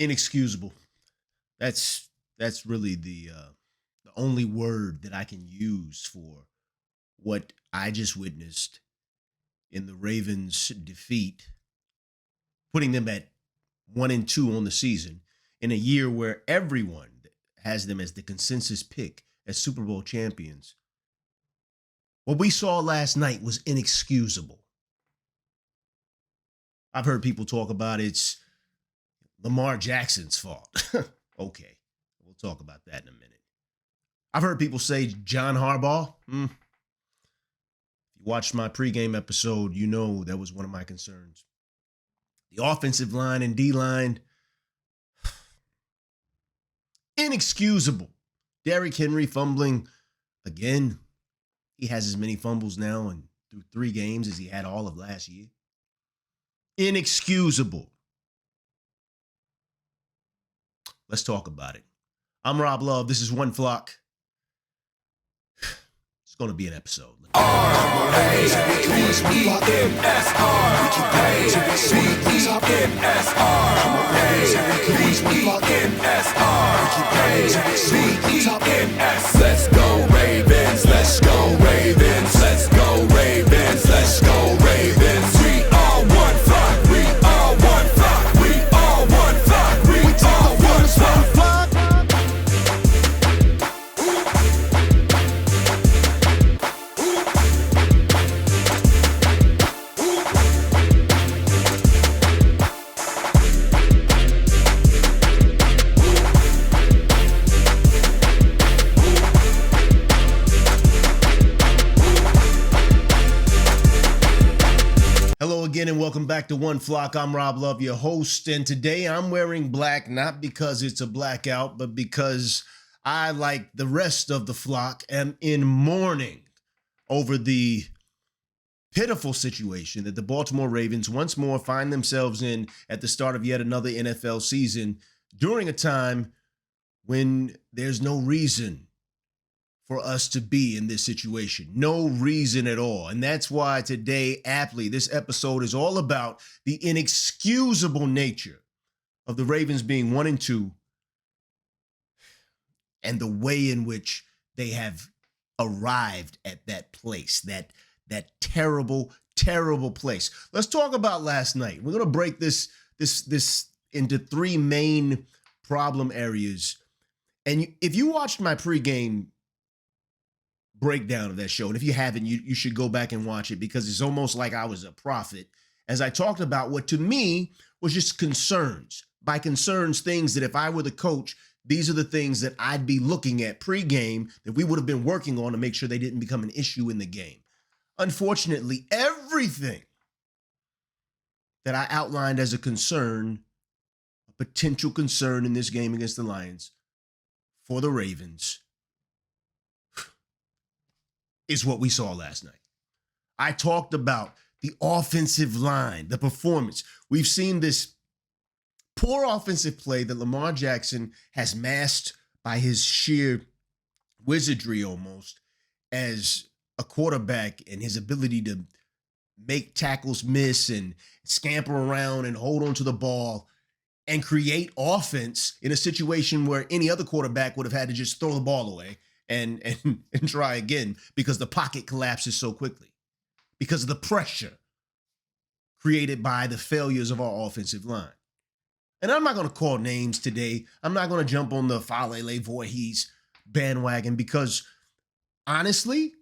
Inexcusable. That's really the only word that I can use for what I just witnessed in the Ravens' defeat, putting them at 1-2 on the season in a year where everyone has them as the consensus pick as Super Bowl champions. What we saw last night was inexcusable. I've heard people talk about it's Lamar Jackson's fault. Okay, we'll talk about that in a minute. I've heard people say John Harbaugh. If you watched my pregame episode, you know that was one of my concerns. The offensive line and D-line, inexcusable. Derrick Henry fumbling again. He has as many fumbles now and through 3 games as he had all of last year. Inexcusable. Let's talk about it. I'm Rob Love. This is One Flock. It's going to be an episode. Let's go Ravens, let's go Ravens, let's go Ravens, let's go Ravens. We are one flock, we are one flock, we are one flock, we are one flock. Hello again and welcome back to One Flock. I'm Rob Love, your host, and today I'm wearing black not because it's a blackout, but because I, like the rest of the flock, am in mourning over the pitiful situation that the Baltimore Ravens once more find themselves in at the start of yet another NFL season during a time when there's no reason for us to be in this situation. No reason at all. And that's why today, aptly, this episode is all about the inexcusable nature of the Ravens being 1-2 and the way in which they have arrived at that place, that terrible, terrible place. Let's talk about last night. We're going to break this into 3 main problem areas. And if you watched my pregame breakdown of that show, and if you haven't, you should go back and watch it, because it's almost like I was a prophet as I talked about what to me was just concerns. By concerns, things that if I were the coach, these are the things that I'd be looking at pregame that we would have been working on to make sure they didn't become an issue in the game. Unfortunately, everything that I outlined as a concern, a potential concern in this game against the Lions for the Ravens, is what we saw last night. I talked about the offensive line, the performance. We've seen this poor offensive play that Lamar Jackson has masked by his sheer wizardry almost as a quarterback and his ability to make tackles miss and scamper around and hold on to the ball and create offense in a situation where any other quarterback would have had to just throw the ball away and try again, because the pocket collapses so quickly, because of the pressure created by the failures of our offensive line. And I'm not going to call names today. I'm not going to jump on the Falele Voorhees bandwagon, because honestly,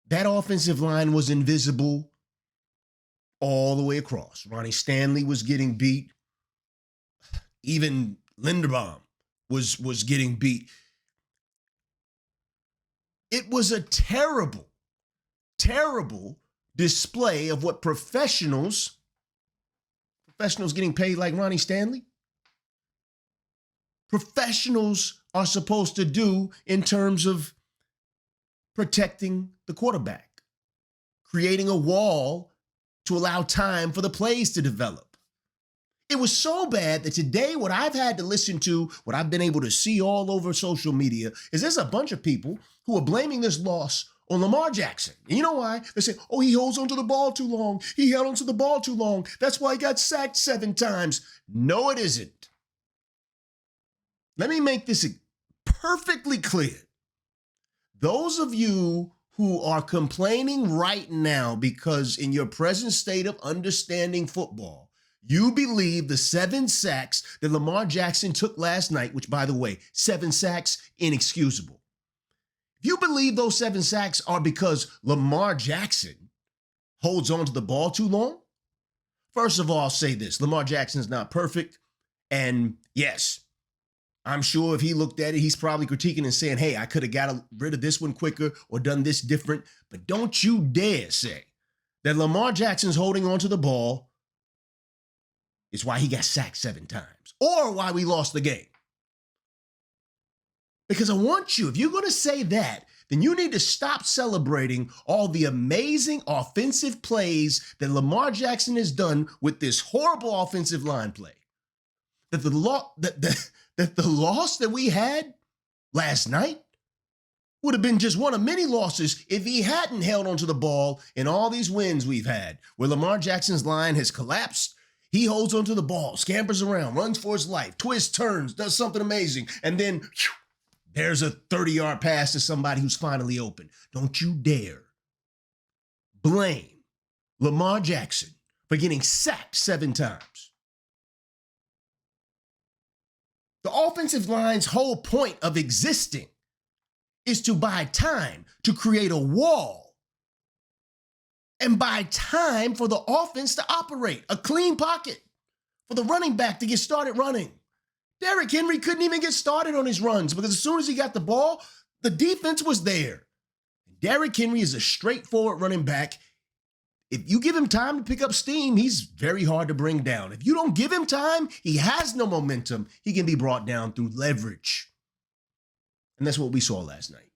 that offensive line was invisible all the way across. Ronnie Stanley was getting beat. Even Linderbaum was getting beat. It was a terrible, terrible display of what professionals getting paid like Ronnie Stanley, professionals are supposed to do in terms of protecting the quarterback, creating a wall to allow time for the plays to develop. It was so bad that today what I've had to listen to, what I've been able to see all over social media, is there's a bunch of people who are blaming this loss on Lamar Jackson. And you know why? They say, oh, he holds onto the ball too long. He held onto the ball too long. That's why he got sacked 7 times. No, it isn't. Let me make this perfectly clear. Those of you who are complaining right now because in your present state of understanding football, you believe the 7 sacks that Lamar Jackson took last night, which, by the way, 7 sacks, inexcusable. If you believe those 7 sacks are because Lamar Jackson holds on to the ball too long, first of all, I'll say this. Lamar Jackson is not perfect. And yes, I'm sure if he looked at it, he's probably critiquing and saying, hey, I could have got rid of this one quicker or done this different. But don't you dare say that Lamar Jackson's holding on to the ball is why he got sacked 7 times or why we lost the game. Because I want you, if you're going to say that, then you need to stop celebrating all the amazing offensive plays that Lamar Jackson has done with this horrible offensive line play. That the loss that we had last night would have been just one of many losses if he hadn't held onto the ball in all these wins we've had, where Lamar Jackson's line has collapsed. He holds onto the ball, scampers around, runs for his life, twists, turns, does something amazing, and then there's a 30-yard pass to somebody who's finally open. Don't you dare blame Lamar Jackson for getting sacked 7 times. The offensive line's whole point of existing is to buy time, to create a wall, and buy time for the offense to operate, a clean pocket for the running back to get started running. Derrick Henry couldn't even get started on his runs because as soon as he got the ball, the defense was there. Derrick Henry is a straightforward running back. If you give him time to pick up steam, he's very hard to bring down. If you don't give him time, he has no momentum. He can be brought down through leverage. And that's what we saw last night.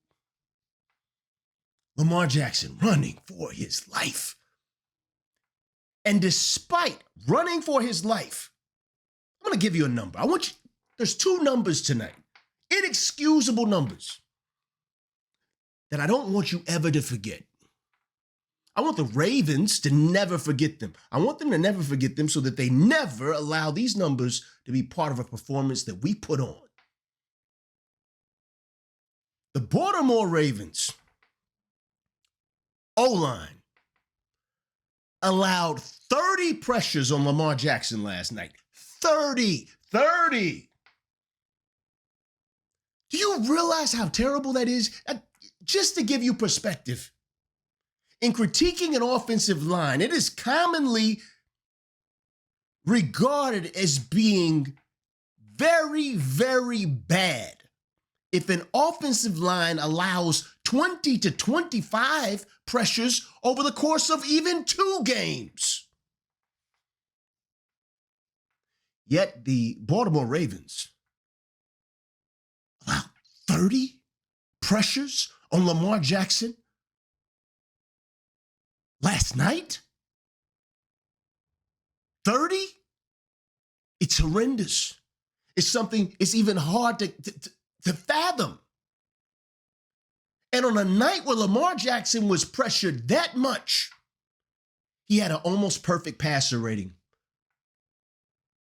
Lamar Jackson running for his life. And despite running for his life, I'm going to give you a number. There's 2 numbers tonight, inexcusable numbers that I don't want you ever to forget. I want the Ravens to never forget them. I want them to never forget them so that they never allow these numbers to be part of a performance that we put on. The Baltimore Ravens O-line allowed 30 pressures on Lamar Jackson last night. 30. Do you realize how terrible that is? Just to give you perspective, in critiquing an offensive line, it is commonly regarded as being very, very bad if an offensive line allows 20 to 25 pressures over the course of even 2 games. Yet the Baltimore Ravens allowed 30 pressures on Lamar Jackson last night? 30? It's horrendous. It's something, it's even hard to fathom. And on a night where Lamar Jackson was pressured that much, he had an almost perfect passer rating.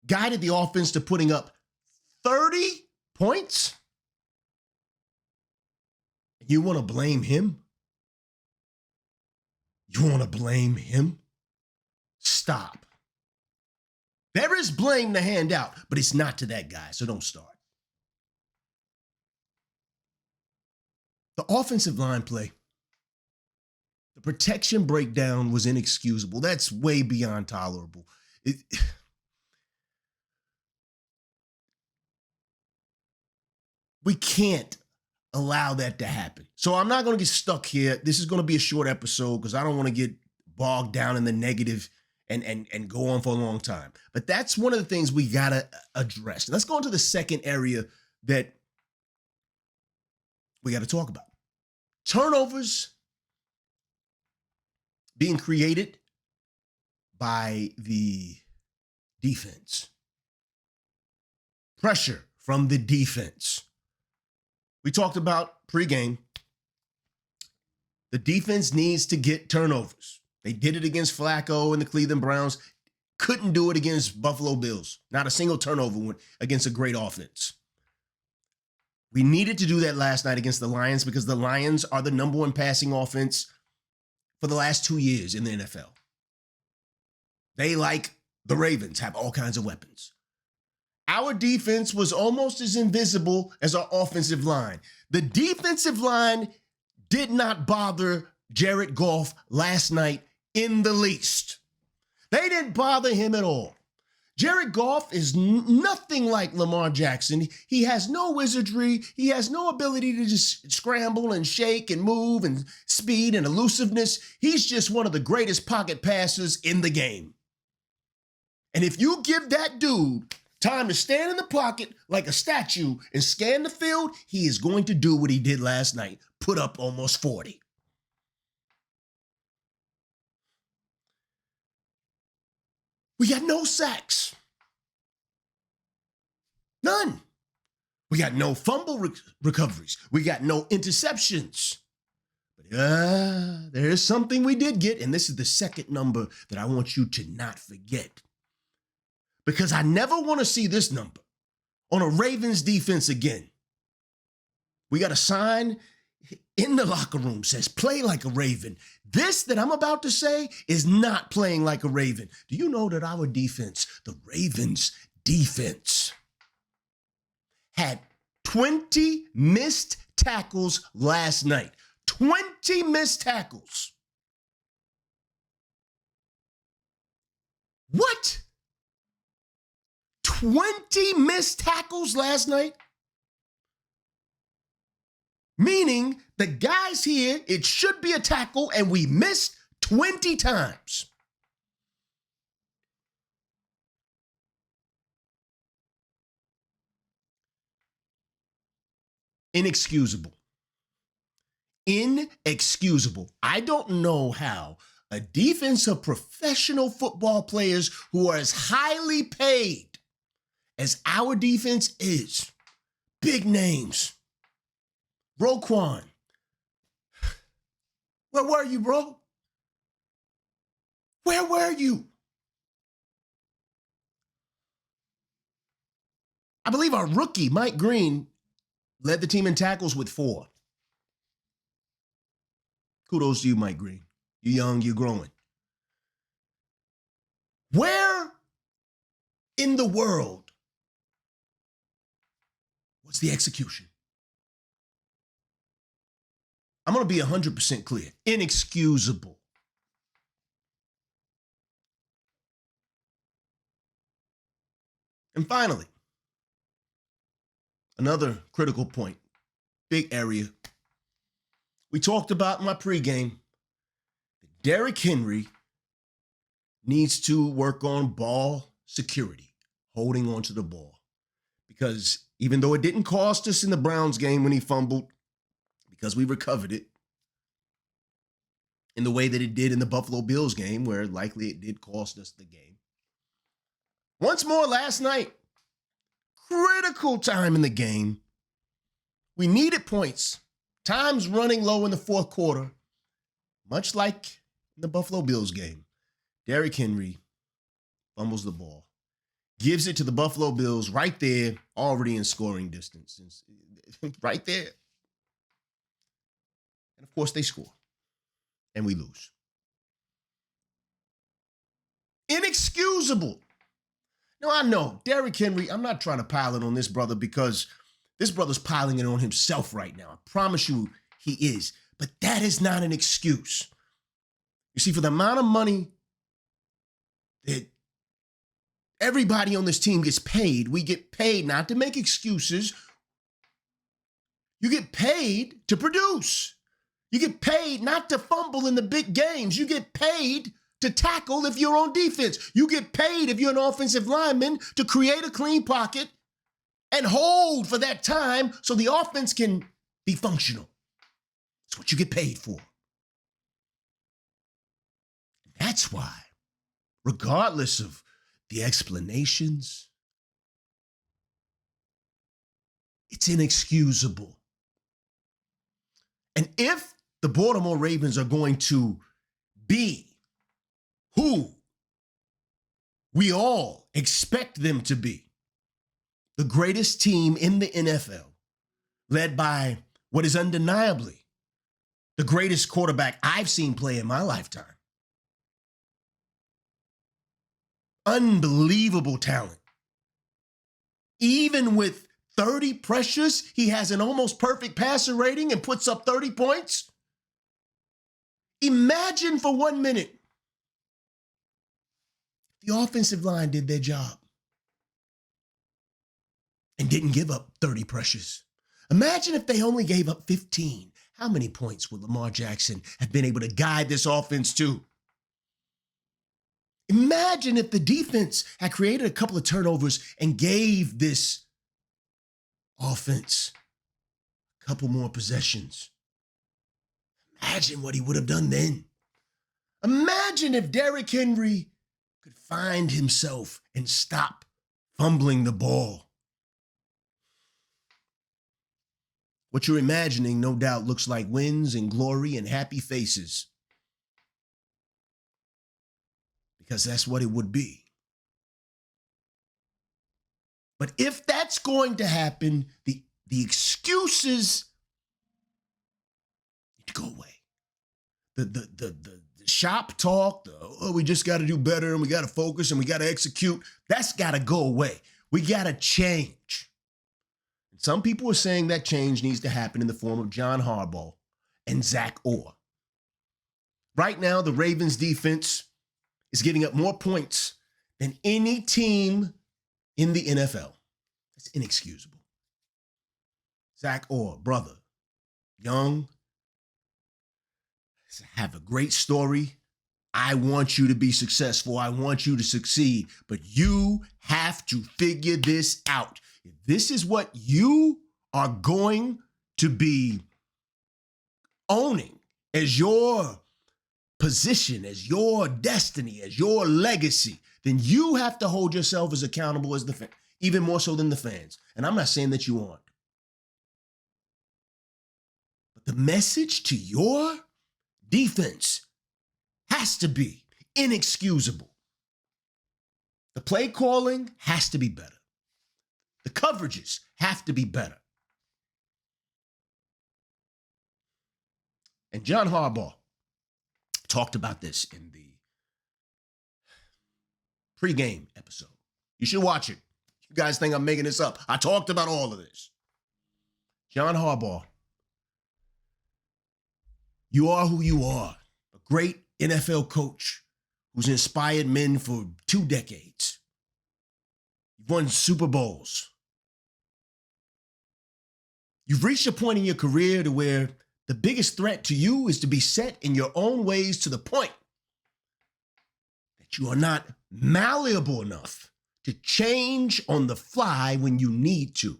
Guided the offense to putting up 30 points? You want to blame him? You want to blame him? Stop. There is blame to hand out, but it's not to that guy, so don't start. The offensive line play, the protection breakdown was inexcusable. That's way beyond tolerable. We can't allow that to happen. So I'm not going to get stuck here. This is going to be a short episode because I don't want to get bogged down in the negative and go on for a long time. But that's one of the things we got to address. Let's go into the second area that we got to talk about. Turnovers being created by the defense. Pressure from the defense. We talked about pregame. The defense needs to get turnovers. They did it against Flacco and the Cleveland Browns. Couldn't do it against Buffalo Bills. Not a single turnover against a great offense. We needed to do that last night against the Lions because the Lions are the number one passing offense for the last 2 years in the NFL. They, like the Ravens, have all kinds of weapons. Our defense was almost as invisible as our offensive line. The defensive line did not bother Jared Goff last night in the least. They didn't bother him at all. Jared Goff is nothing like Lamar Jackson. He has no wizardry. He has no ability to just scramble and shake and move and speed and elusiveness. He's just one of the greatest pocket passers in the game. And if you give that dude time to stand in the pocket like a statue and scan the field, he is going to do what he did last night, put up almost 40. We got no sacks. None. We got no fumble recoveries. We got no interceptions. But there is something we did get, and this is the second number that I want you to not forget. Because I never want to see this number on a Ravens defense again. We got a sign in the locker room says, play like a Raven. This that I'm about to say is not playing like a Raven. Do you know that our defense, the Ravens defense, had 20 missed tackles last night? 20 missed tackles. What? 20 missed tackles last night? Meaning the guys here, it should be a tackle, and we missed 20 times. Inexcusable. Inexcusable. I don't know how a defense of professional football players who are as highly paid as our defense is, big names, Roquan, where were you, bro? Where were you? I believe our rookie, Mike Green, led the team in tackles with 4. Kudos to you, Mike Green. You're young, you're growing. Where in the world was the execution? I'm going to be 100% clear. Inexcusable. And finally, another critical point, big area. We talked about in my pregame that Derrick Henry needs to work on ball security, holding onto the ball. Because even though it didn't cost us in the Browns game when he fumbled, because we recovered it in the way that it did in the Buffalo Bills game, where likely it did cost us the game. Once more last night, critical time in the game. We needed points. Time's running low in the fourth quarter, much like in the Buffalo Bills game. Derrick Henry fumbles the ball, gives it to the Buffalo Bills right there, already in scoring distance. Right there. And of course, they score. And we lose. Inexcusable. Now, I know, Derrick Henry, I'm not trying to pile it on this brother because this brother's piling it on himself right now. I promise you he is. But that is not an excuse. You see, for the amount of money that everybody on this team gets paid, we get paid not to make excuses. You get paid to produce. You get paid not to fumble in the big games. You get paid to tackle if you're on defense. You get paid if you're an offensive lineman to create a clean pocket and hold for that time so the offense can be functional. That's what you get paid for. That's why, regardless of the explanations, it's inexcusable. And if the Baltimore Ravens are going to be who we all expect them to be, the greatest team in the NFL, led by what is undeniably the greatest quarterback I've seen play in my lifetime. Unbelievable talent. Even with 30 pressures, he has an almost perfect passer rating and puts up 30 points. Imagine for 1 minute the offensive line did their job and didn't give up 30 pressures. Imagine if they only gave up 15. How many points would Lamar Jackson have been able to guide this offense to? Imagine if the defense had created a couple of turnovers and gave this offense a couple more possessions. Imagine what he would have done then. Imagine if Derrick Henry could find himself and stop fumbling the ball. What you're imagining, no doubt, looks like wins and glory and happy faces. Because that's what it would be. But if that's going to happen, the excuses need to go away. The shop talk, we just got to do better and we got to focus and we got to execute, that's got to go away. We got to change. Some people are saying that change needs to happen in the form of John Harbaugh and Zach Orr. Right now, the Ravens defense is giving up more points than any team in the NFL. That's inexcusable. Zach Orr, brother, young, have a great story. I want you to be successful. I want you to succeed. But you have to figure this out. If this is what you are going to be owning as your position, as your destiny, as your legacy, then you have to hold yourself as accountable as the fan, even more so than the fans. And I'm not saying that you aren't. But the message to your defense has to be inexcusable. The play calling has to be better. The coverages have to be better. And John Harbaugh talked about this in the pregame episode. You should watch it. You guys think I'm making this up. I talked about all of this. John Harbaugh, you are who you are. A great NFL coach who's inspired men for 2 decades. You've won Super Bowls. You've reached a point in your career to where the biggest threat to you is to be set in your own ways to the point that you are not malleable enough to change on the fly when you need to.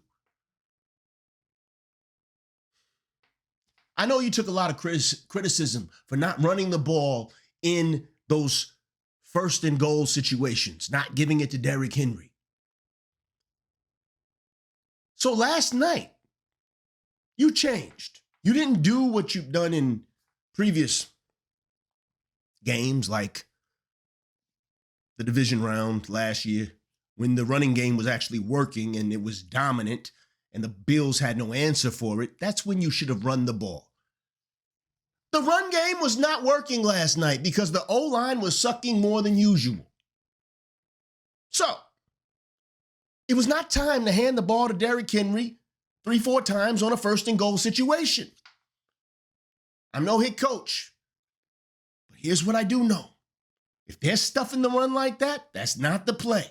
I know you took a lot of criticism for not running the ball in those first and goal situations, not giving it to Derrick Henry. So last night, you changed. You didn't do what you've done in previous games, like the division round last year, when the running game was actually working and it was dominant and the Bills had no answer for it. That's when you should have run the ball. The run game was not working last night because the O-line was sucking more than usual. So, it was not time to hand the ball to Derrick Henry 3-4 times on a first and goal situation. I'm no head coach, but here's what I do know. If they're stuffing the run like that, that's not the play.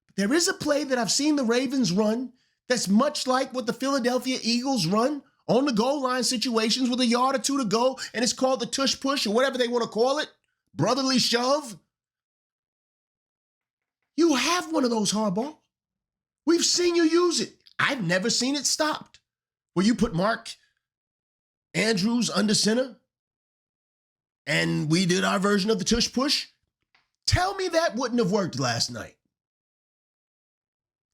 But there is a play that I've seen the Ravens run that's much like what the Philadelphia Eagles run on the goal line situations with a yard or two to go, and it's called the tush push or whatever they want to call it, brotherly shove. You have one of those, Harbaugh. We've seen you use it. I've never seen it stopped. Where you put Mark Andrews under center and we did our version of the tush push. Tell me that wouldn't have worked last night.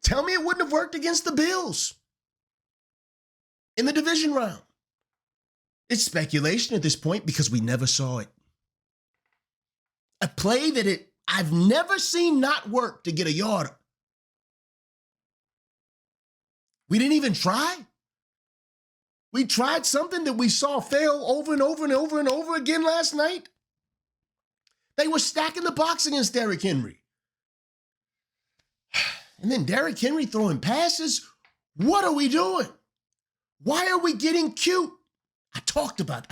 Tell me it wouldn't have worked against the Bills in the division round. It's speculation at this point because we never saw it. A play that I've never seen not work to get a yarder. We didn't even try. We tried something that we saw fail over and over and over and over again last night. They were stacking the box against Derrick Henry. And then Derrick Henry throwing passes. What are we doing? Why are we getting cute? I talked about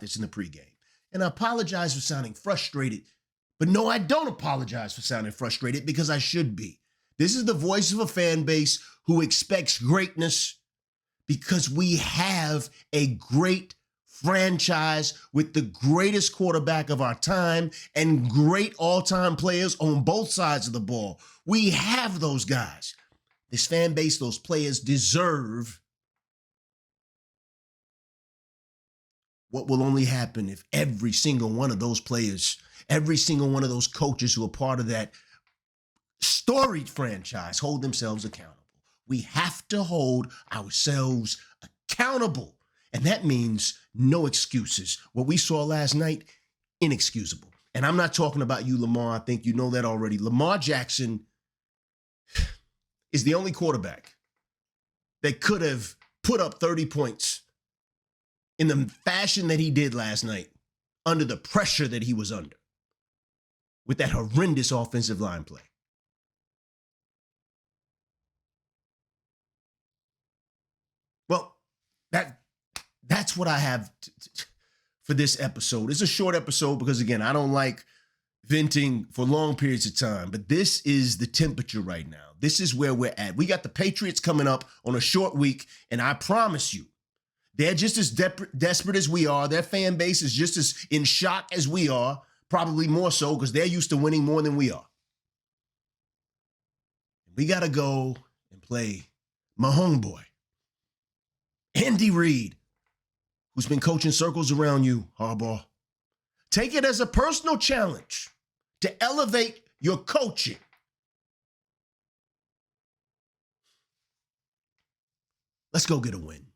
this in the pregame. And I apologize for sounding frustrated. But no, I don't apologize for sounding frustrated because I should be. This is the voice of a fan base who expects greatness because we have a great franchise with the greatest quarterback of our time and great all-time players on both sides of the ball. We have those guys. This fan base, those players deserve what will only happen if every single one of those players, every single one of those coaches who are part of that storied franchise hold themselves accountable. We have to hold ourselves accountable. And that means no excuses. What we saw last night, inexcusable. And I'm not talking about you, Lamar. I think you know that already. Lamar Jackson is the only quarterback that could have put up 30 points in the fashion that he did last night under the pressure that he was under with that horrendous offensive line play. Well, that's what I have for this episode. It's a short episode because, again, I don't like venting for long periods of time, but this is the temperature right now. This is where we're at. We got the Patriots coming up on a short week, and I promise you, they're just as desperate as we are. Their fan base is just as in shock as we are, probably more so because they're used to winning more than we are. We got to go and play my homeboy, Andy Reid, who's been coaching circles around you, Harbaugh. Take it as a personal challenge to elevate your coaching. Let's go get a win.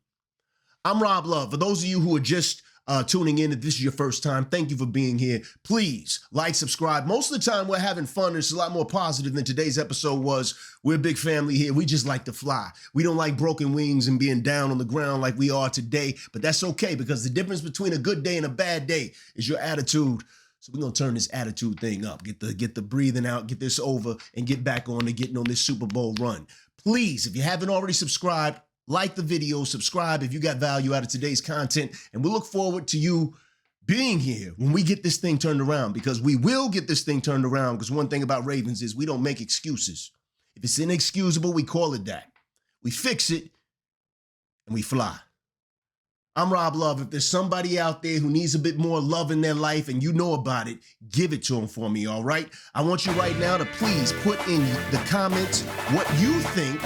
I'm Rob Love. For those of you who are just tuning in, if this is your first time, thank you for being here. Please like, subscribe. Most of the time we're having fun. It's a lot more positive than today's episode was. We're a big family here. We just like to fly. We don't like broken wings and being down on the ground like we are today, but that's okay because the difference between a good day and a bad day is your attitude. So we're going to turn this attitude thing up, get the breathing out, get this over, and get back on to getting on this Super Bowl run. Please, if you haven't already subscribed, like the video, subscribe if you got value out of today's content, and we'll look forward to you being here when we get this thing turned around, because we will get this thing turned around, because one thing about Ravens is we don't make excuses. If it's inexcusable, we call it that. We fix it, and we fly. I'm Rob Love. If there's somebody out there who needs a bit more love in their life and you know about it, give it to them for me, all right? I want you right now to please put in the comments what you think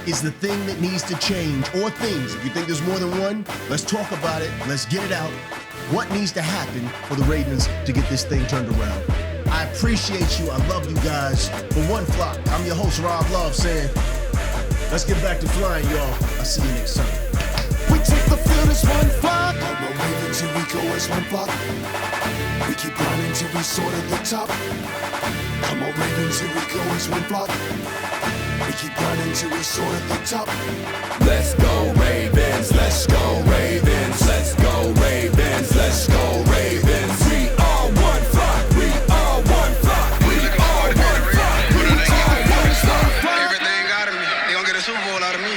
is the thing that needs to change, or things. If you think there's more than one, let's talk about it. Let's get it out. What needs to happen for the Ravens to get this thing turned around? I appreciate you. I love you guys. For One Flock, I'm your host, Rob Love, saying, let's get back to flying, y'all. I'll see you next time. We take the field as one flock. Come on, Ravens, here we go as one flock. We keep grinding till we soar to the top. Come on, Ravens, here we go as one flock. We keep grinding till we soar to the top. Let's go Ravens, let's go Ravens, let's go Ravens, let's go Ravens. We are one flock, we are one flock, we are one flock. We are one flock. Everything out of me, they gonna get a Super Bowl out of me.